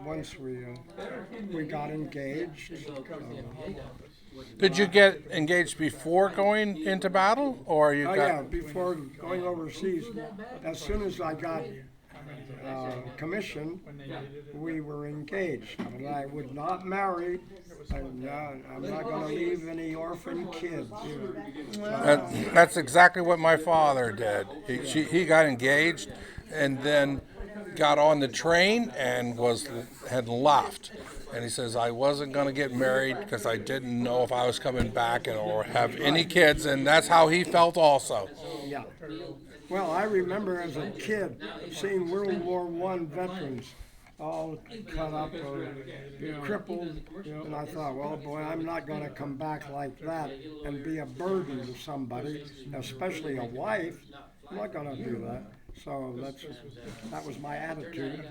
once we got engaged. Did you get engaged before going into battle, or you Oh got? yeah, before going overseas, as soon as I got commissioned, we were engaged. But I would not marry. I'm not going to leave any orphan kids. That's exactly what my father did. He got engaged, and then got on the train and had left. And he says, I wasn't going to get married because I didn't know if I was coming back or have any kids, and that's how he felt also. Yeah. Well, I remember as a kid seeing World War I veterans all cut up or crippled, and I thought, well, boy, I'm not going to come back like that and be a burden to somebody, especially a wife. I'm not going to do that. So that was my attitude.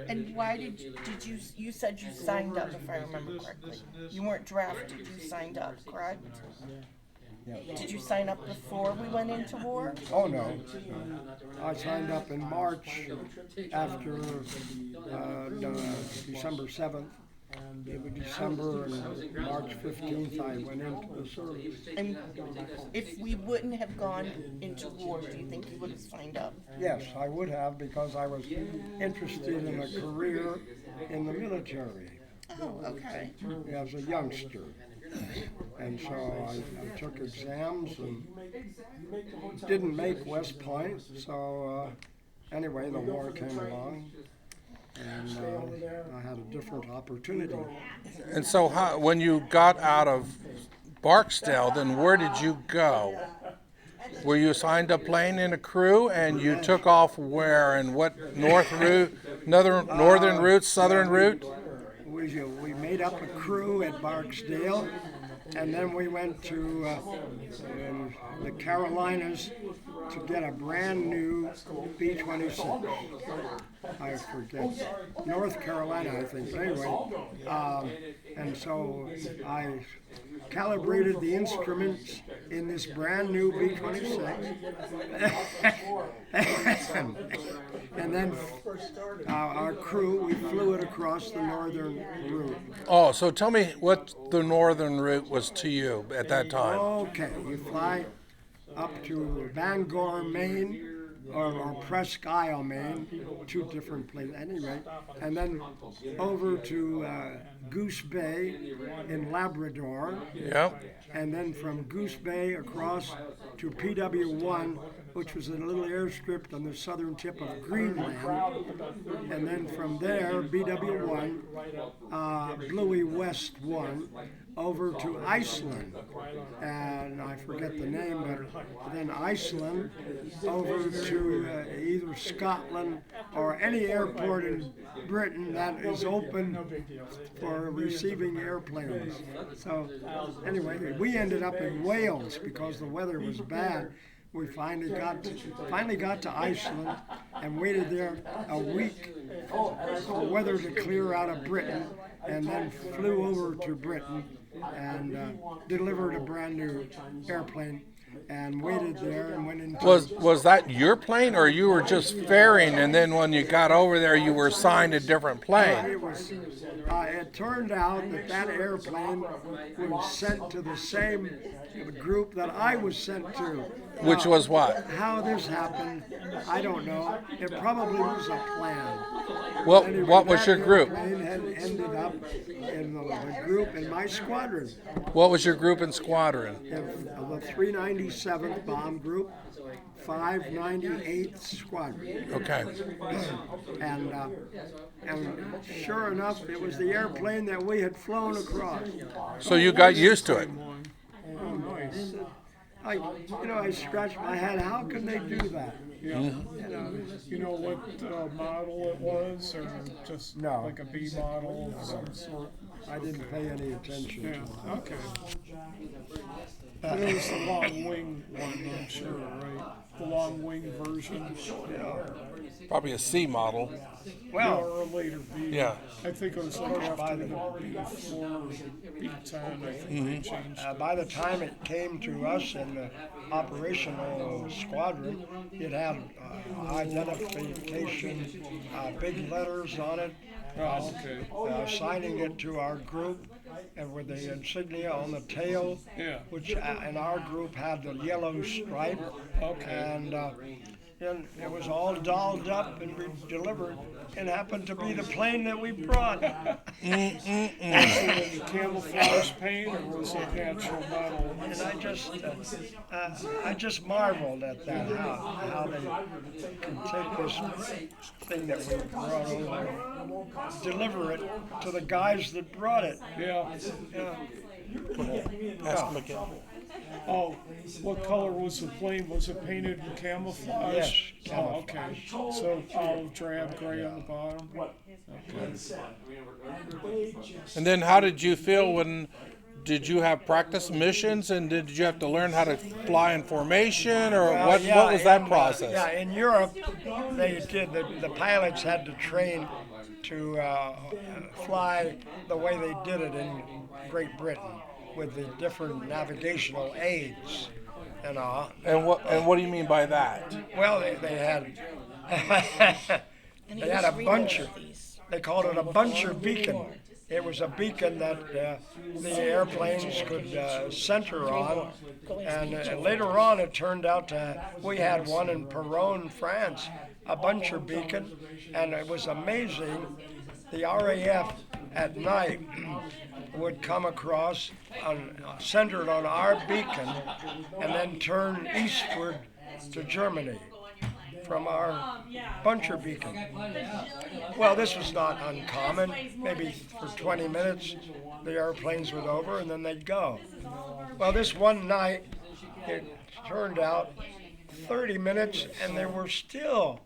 And why did you said you signed up, if I remember correctly. You weren't drafted, you signed up, correct? Yeah. Did you sign up before we went into war? Oh no, I signed up in March after December 7th. It was December and March 15th I went into the service. And if we wouldn't have gone into war, do you think you would have signed up? Yes, I would have, because I was interested in a career in the military Oh, okay. as a youngster. And so I took exams and didn't make West Point. So anyway, the war came along, and I had a different opportunity. And so when you got out of Barksdale, then where did you go? Were you assigned a plane in a crew, and you took off where, and what north route, northern route, southern route? We made up a crew at Barksdale, and then we went to the Carolinas to get a brand new B-26. I forget. North Carolina, I think. But anyway, and so I calibrated the instruments in this brand new B-26. And then our crew, we flew it across the northern route. Oh, so tell me what the northern route was to you at that time. Okay, you fly up to Bangor, Maine, or Presque Isle, Maine, two different places, anyway, and then over to Goose Bay in Labrador, Yep. and then from Goose Bay across to PW1, which was a little airstrip on the southern tip of Greenland, and then from there, BW1, Bluey West 1, over to Iceland, and I forget the name, but then Iceland over to either Scotland or any airport in Britain that is open for receiving airplanes. So anyway, we ended up in Wales because the weather was bad. We finally got to Iceland and waited there a week for weather to clear out of Britain, and then flew over to Britain and delivered a brand new airplane and waited there and went into... Was that your plane, or you were just ferrying, and then when you got over there you were assigned a different plane? It turned out that airplane was sent to the same group that I was sent to. Which was what? How this happened, I don't know. It probably was a plan. What was your group? Airplane had ended up in the group in my squadron. What was your group and squadron? The 397th Bomb Group, 598th Squadron. Okay. And sure enough, it was the airplane that we had flown across. So you got used to it. Oh, nice. I scratched my head. How can they do that? Yeah. You know what model it was, or just No. like a B model of some sort? I didn't pay any attention to Yeah. it. Okay. But it was the long wing one, I'm sure, right? The long wing version. Probably a C model. Well, Or a later B. Yeah. I think it was like after the B4 or B10. I think they changed. by the time it came to us in the operational squadron, it had identification, big letters on it, Oh, okay. Assigning it to our group, and with the insignia on the tail, Yeah. which in our group had the yellow stripe. Okay. And it was all dolled up and delivered, and happened to be the plane that we brought. Was it in camouflage paint or was it natural metal? And I just marveled at that, how they can take this thing that we brought over, deliver it to the guys that brought it. Yeah. Yeah. Ask him again. Oh, what color was the plane? Was it painted in camouflage? Yes, Oh, okay. So olive drab gray on the bottom. And then how did you feel when, did you have practice missions and did you have to learn how to fly in formation or what was that process? Yeah, in Europe, they did. The pilots had to train to fly the way they did it in Great Britain, with the different navigational aids and all. And what do you mean by that? Well, they had they had a buncher. They called it a buncher beacon. It was a beacon that the airplanes could center on. And later on, it turned out we had one in Peronne, France, a buncher beacon, and it was amazing. The RAF at night would come across, centered on our beacon, and then turn eastward to Germany from our buncher beacon. Well, this was not uncommon. Maybe for 20 minutes, the airplanes would over, and then they'd go. Well, this one night, it turned out 30 minutes, and they were still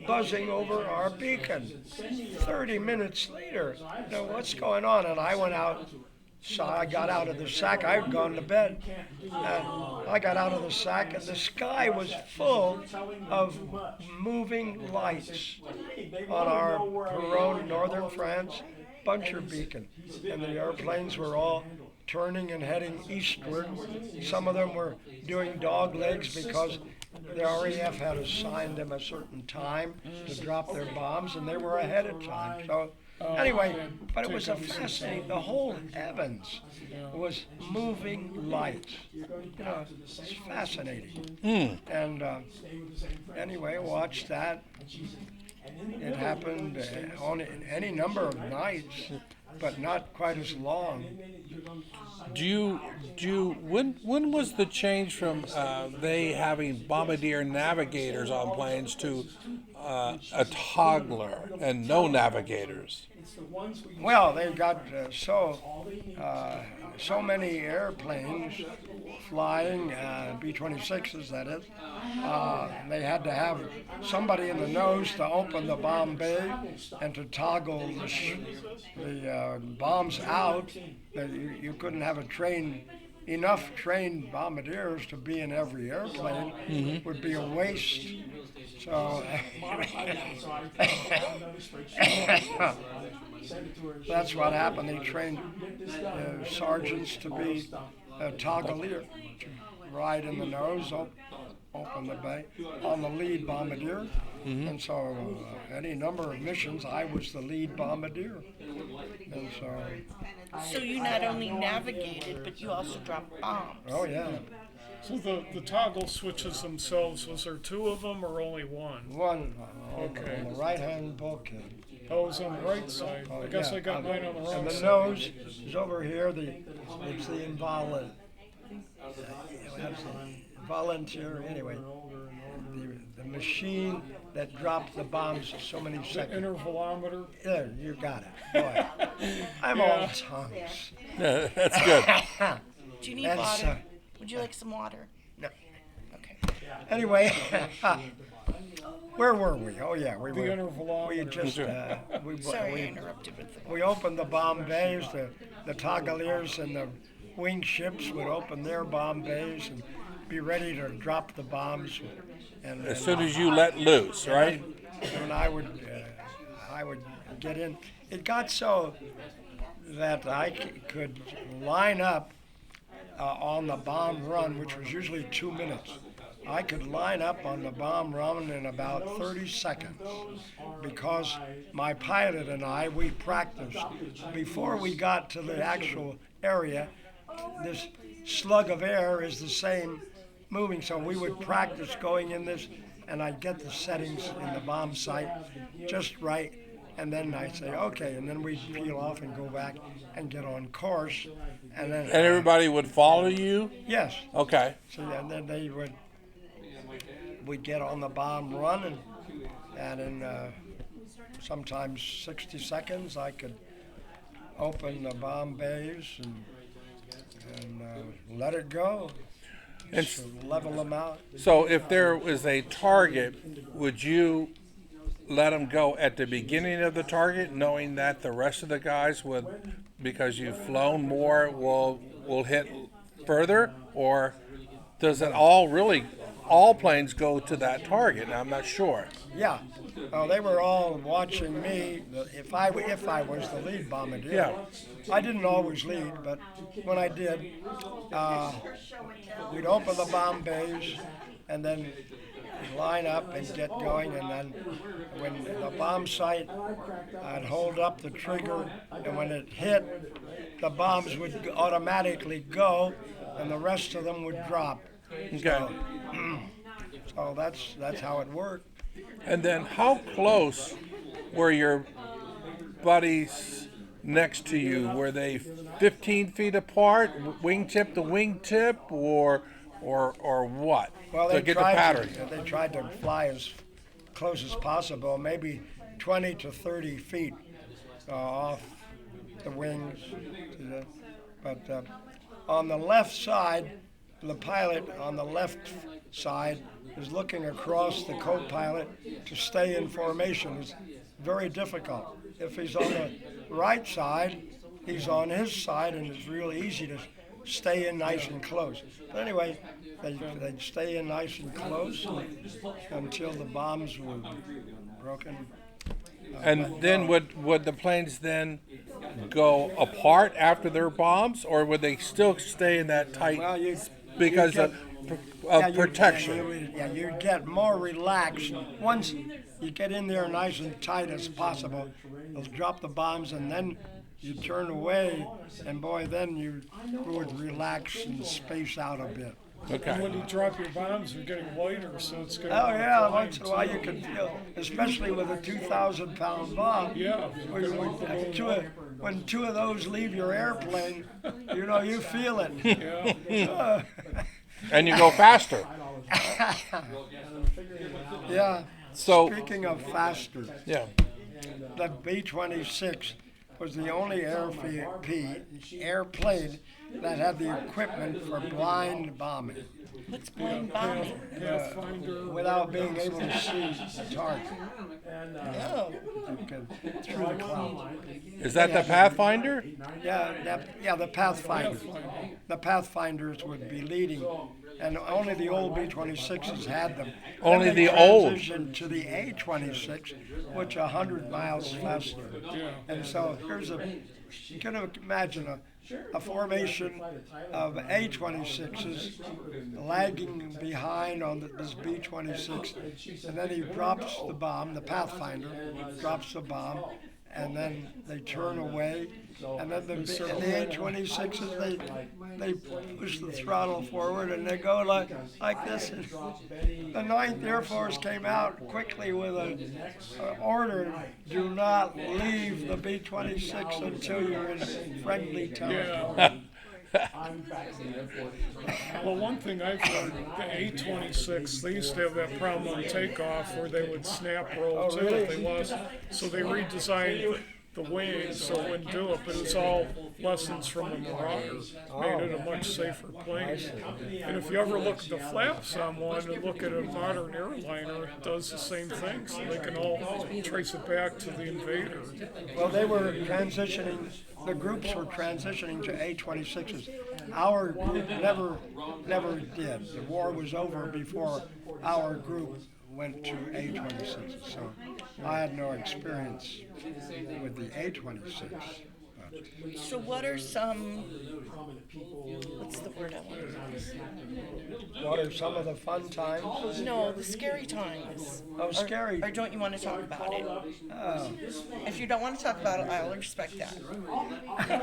buzzing over our beacon. 30 minutes later, now what's going on? And I went out, so I got out of the sack. I had gone to bed. And I got out of the sack, and the sky was full of moving lights on our Peronne, northern France, buncher beacon. And the airplanes were all turning and heading eastward. Some of them were doing dog legs because the RAF had assigned them a certain time to drop their bombs, and they were ahead of time. So anyway, but it was a fascinating, the whole heavens was moving lights. It's fascinating. And anyway, watched that. It happened on any number of nights, but not quite as long. When was the change from they having Bombardier navigators on planes to a toggler and no navigators? Well, they got so many airplanes flying, B-26s that is. They had to have somebody in the nose to open the bomb bay and to toggle the bombs out. You couldn't have enough trained bombardiers to be in every airplane. It would be a waste. So that's what happened. They trained sergeants to be a toggler, to ride in the nose, open the bay, on the lead bombardier. And so any number of missions, I was the lead bombardier. And So you not only navigated, but you also dropped bombs. oh yeah, So the toggle switches themselves, was there two of them or only one? one on Okay. the right-hand bulkhead. Oh, it was on the right side. I guess Yeah, I got mine on the wrong and the side. nose is over here. It's the volunteer, anyway. The machine that dropped the bombs so many The seconds. intervalometer. There, you got it. Boy, I'm all tongues. That's good. Do you need That's, water? Would you like some water? No. Okay. Anyway, where were we? Oh yeah, we The were. We intervalometer. just Sorry, I interrupted with the we opened the bomb bays. The toggaliers and the wing ships would open their bomb bays and be ready to drop the bombs. And As soon as you let loose, right? And I would get in. It got so that I could line up on the bomb run, which was usually 2 minutes. I could line up on the bomb run in about 30 seconds because my pilot and I, we practiced. Before we got to the actual area, this slug of air is the same moving, so we would practice going in this, and I'd get the settings in the bomb sight just right, and then I'd say, okay, and then we'd peel off and go back and get on course, and then... And everybody would follow you? Yes. Okay. So and then we'd get on the bomb run, and in sometimes 60 seconds I could open the bomb bays and let it go. And So level them out. so if there was a target, would you let them go at the beginning of the target, knowing that the rest of the guys would, because you've flown more, will hit further? Or does it all planes go to that target? I'm not sure. Yeah. They were all watching me. If I was the lead bombardier, Yeah. I didn't always lead, but when I did, we'd open the bomb bays and then line up and get going. And then when the bomb sight, I'd hold up the trigger, and when it hit, the bombs would automatically go, and the rest of them would drop. Okay. So that's how it worked. And then how close were your buddies next to you? Were they 15 feet apart, wingtip to wingtip, or what? Well, to they get the tried pattern. They tried to fly as close as possible, maybe 20 to 30 feet off the wings. But on the left side, the pilot on the left side is looking across the co-pilot to stay in formation. It's very difficult. If he's on the right side, he's on his side, and it's really easy to stay in nice and close. But anyway, they'd stay in nice and close until the bombs were broken. And then would the planes then go apart after their bombs, or would they still stay in that tight Well, because you of Yeah, protection? you get more relaxed. Once you get in there nice and tight as possible, they'll drop the bombs, and then you turn away, and boy, then you would relax and space out a bit. And when Okay. you drop your bombs, you're getting lighter, so it's going Oh yeah, once in a while you can feel, especially with a 2,000-pound bomb. Yeah. When two of those leave your airplane, you feel it. Yeah. And you go faster. Yeah. So Speaking of faster, yeah. the B-26 was the only airplane that had the equipment for blind bombing What's blind bombing? Pathfinder. without being able to see the target Oh, through the clouds. Is that the Pathfinder? Yeah, the Pathfinder. The Pathfinders would be leading, and only the old B-26s had them. Only Then they the old. transitioned to the A-26, which 100 miles faster. And so you can imagine a formation of A-26s lagging behind on this B-26, and then he drops the bomb, the Pathfinder drops the bomb, and then they turn away, and then the A-26s, they push the throttle forward, and they go like this. The 9th Air Force came out quickly with an order: do not leave the B-26 until you're in friendly territory. Well, one thing I've heard, the A-26, they used to have that problem on takeoff where they would snap roll too if they lost. So they redesigned the wings so it wouldn't do it, but it's all lessons from the Marauder. Made it a much safer plane. And if you ever look at the flaps on one and look at a modern airliner, it does the same thing, so they can all trace it back to the invader. Well, they were transitioning, the groups were transitioning to A-26s. Our group never did. The war was over before our group went to A-26s, so I had no experience with the A-26. So what are some, what's the word I want to use? What are some of the fun times? No, the scary times. Oh, scary. Or don't you want to talk about it? Oh. If you don't want to talk about it, I'll respect that.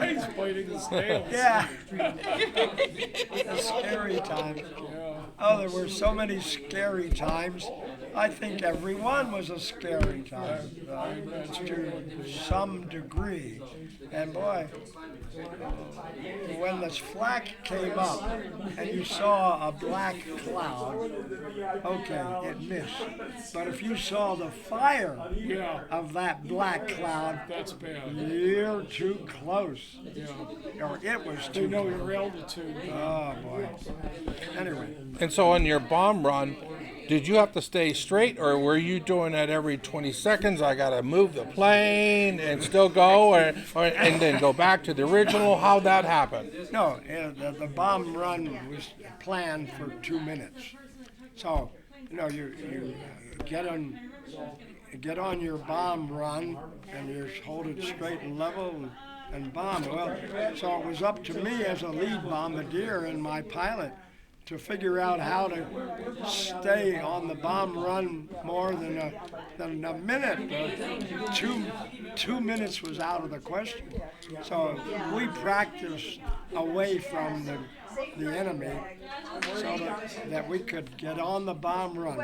He's biting his nails. Yeah. The scary times. Oh, there were so many scary times. I think every one was a scary time to some degree. And boy, when the flak came up and you saw a black cloud, okay, it missed. But if you saw the fire of that black cloud, That's bad. you're too close. Or it was They too know close. your altitude. Oh, boy. Anyway. And so on your bomb run, did you have to stay straight, or were you doing that every 20 seconds? I got to move the plane and still go, and then go back to the original? How'd that happen? No, the bomb run was planned for 2 minutes. So, you get on your bomb run, and you hold it straight and level and bomb. Well, so it was up to me as a lead bombardier and my pilot to figure out how to stay on the bomb run more than a minute. 2 minutes was out of the question. So we practiced away from the enemy so that we could get on the bomb run.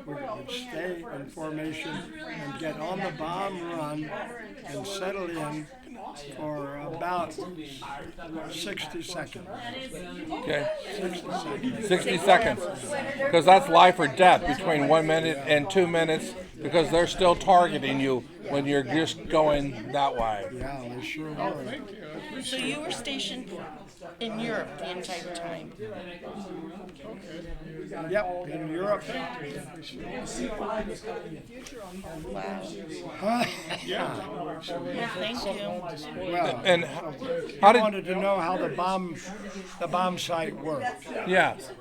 We would stay in formation and get on the bomb run and settle in for about 60 seconds. Okay, 60 seconds. 60 seconds, because that's life or death between 1 minute and 2 minutes, because they're still targeting you when you're just going that way. Yeah, they sure were. So you were stationed in Europe the entire time. Yep, in Europe. Wow. Yeah. Well, thank you. Well, And I how did? wanted to know how the bomb site worked. Yes.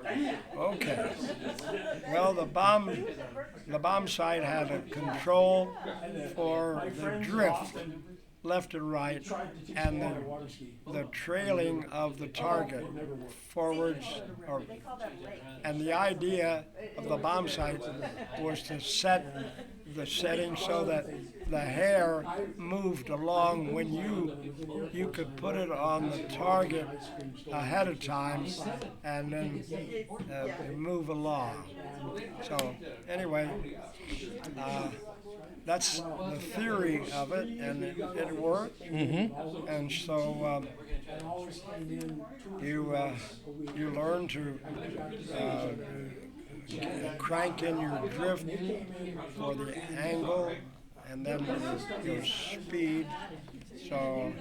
Okay. Well, the bomb site had a control for the drift, left and right, and the trailing of the target forwards. And the idea of the bomb site was to set the setting so that the hair moved along when you could put it on the target ahead of time and then move along. So anyway, that's the theory of it, and it worked. Mm-hmm. And so you learn to crank in your drift for the angle, and then your speed. So.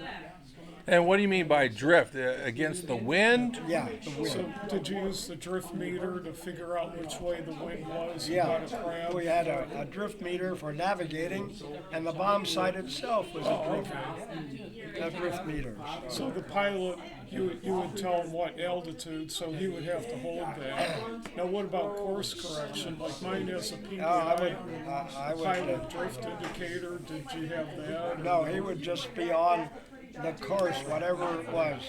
And what do you mean by drift? Against the wind? Yeah, the wind. So did you use the drift meter to figure out which way the wind was? and Yeah, how to cram? we had a drift meter for navigating, and the bomb site itself was a drift meter. So the pilot, you would tell him what altitude, so he would have to hold that. Now, what about course correction? Like mine has a PPI I would pilot drift indicator. Did you have that? no, he would just be on the course, whatever it was,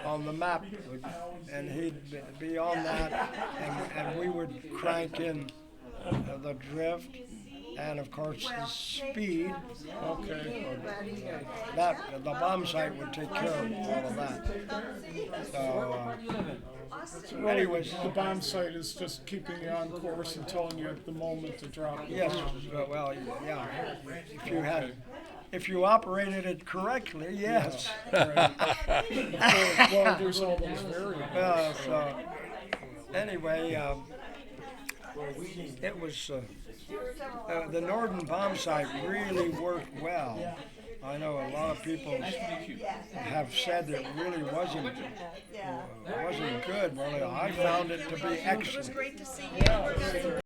on the map, and he'd be on that, and we would crank in the drift, and of course the speed. Okay. That the bomb site would take care of all of that. So anyways, The bomb site is just keeping you on course and telling you at the moment to drop the yes, bomb. well, yeah. If you operated it correctly, yes. Well, there's all those variables. So anyway, it was the Norden bomb site really worked well. I know a lot of people have said that it really wasn't good. Well, I found it to be excellent. Great to see you.